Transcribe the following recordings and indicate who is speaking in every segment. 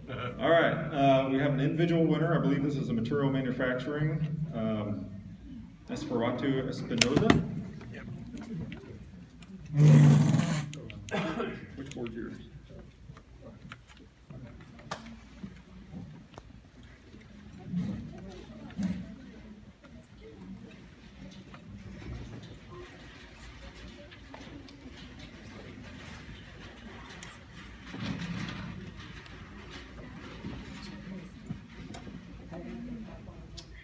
Speaker 1: All right, we have an individual winner. I believe this is a material manufacturing. Espinoza. Which board's yours?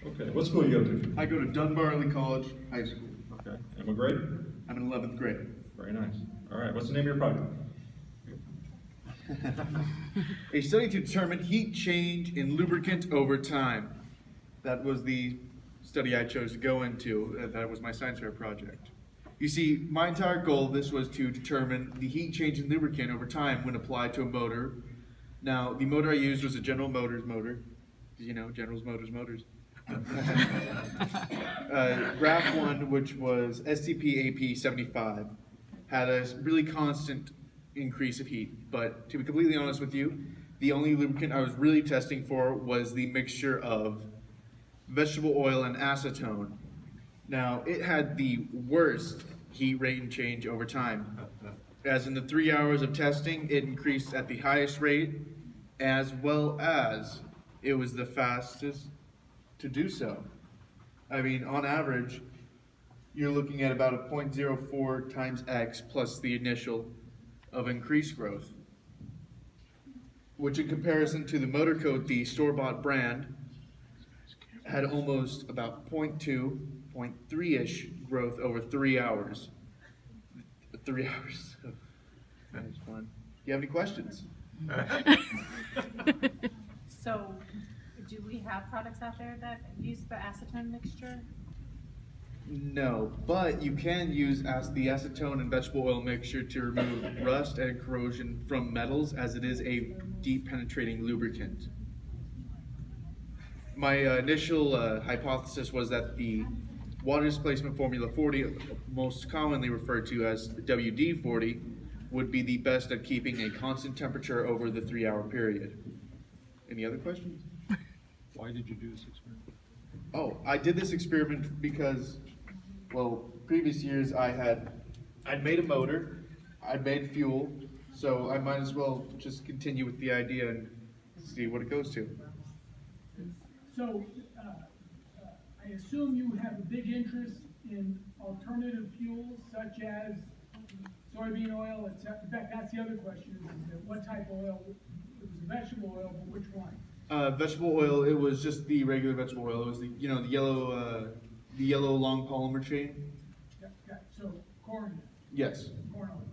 Speaker 1: Okay, what school you go to?
Speaker 2: I go to Dunbar Early College High School.
Speaker 1: Okay, and what grade?
Speaker 2: I'm in 11th grade.
Speaker 1: Very nice. All right, what's the name of your project?
Speaker 2: A study to determine heat change in lubricant over time. That was the study I chose to go into. That was my science fair project. You see, my entire goal, this was to determine the heat change in lubricant over time when applied to a motor. Now, the motor I used was a General Motors motor. You know, General Motors. Graph 1, which was STP-AP 75, had a really constant increase of heat. But to be completely honest with you, the only lubricant I was really testing for was the mixture of vegetable oil and acetone. Now, it had the worst heat rate and change over time. As in the 3 hours of testing, it increased at the highest rate, as well as it was the fastest to do so. I mean, on average, you're looking at about a 0.04 times X plus the initial of increased growth, which in comparison to the motor coat, the store-bought brand, had almost about 0.2, 0.3-ish growth over 3 hours. 3 hours. That was fun. Do you have any questions?
Speaker 3: So, do we have products out there that use the acetone mixture?
Speaker 2: No, but you can use the acetone and vegetable oil mixture to remove rust and corrosion from metals, as it is a deep penetrating lubricant. My initial hypothesis was that the water displacement formula 40, most commonly referred to as WD-40, would be the best at keeping a constant temperature over the 3 hour period. Any other questions?
Speaker 1: Why did you do this experiment?
Speaker 2: Oh, I did this experiment because, well, previous years I'd made a motor, I'd made fuel, so I might as well just continue with the idea and see what it goes to.
Speaker 4: So, I assume you have a big interest in alternative fuels such as soybean oil, etc. In fact, that's the other question, is that what type of oil? It was vegetable oil, but which one?
Speaker 2: Vegetable oil, it was just the regular vegetable oil. It was the yellow long polymer chain.
Speaker 4: Yeah, so corn.
Speaker 2: Yes.
Speaker 4: Corn oil.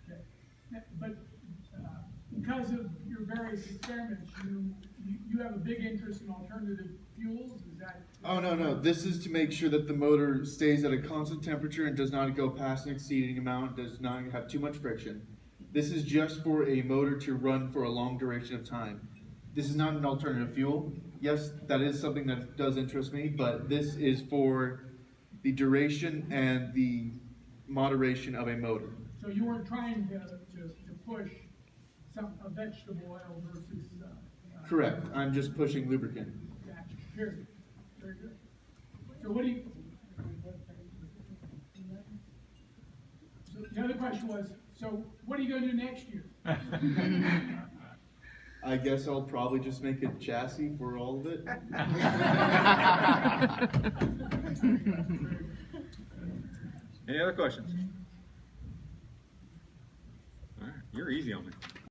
Speaker 4: Okay. But because of your various experiments, you have a big interest in alternative fuels? Is that?
Speaker 2: Oh, no. This is to make sure that the motor stays at a constant temperature and does not go past an exceeding amount, does not have too much friction. This is just for a motor to run for a long duration of time. This is not an alternative fuel. Yes, that is something that does interest me, but this is for the duration and the moderation of a motor.
Speaker 4: So you weren't trying to push a vegetable oil versus...
Speaker 2: Correct. I'm just pushing lubricant.
Speaker 4: Gotcha. Period. Very good. So what do you... So the other question was, so what are you going to do next year?
Speaker 2: I guess I'll probably just make a chassis for all of it.
Speaker 1: Any other questions? All right, you're easy on me.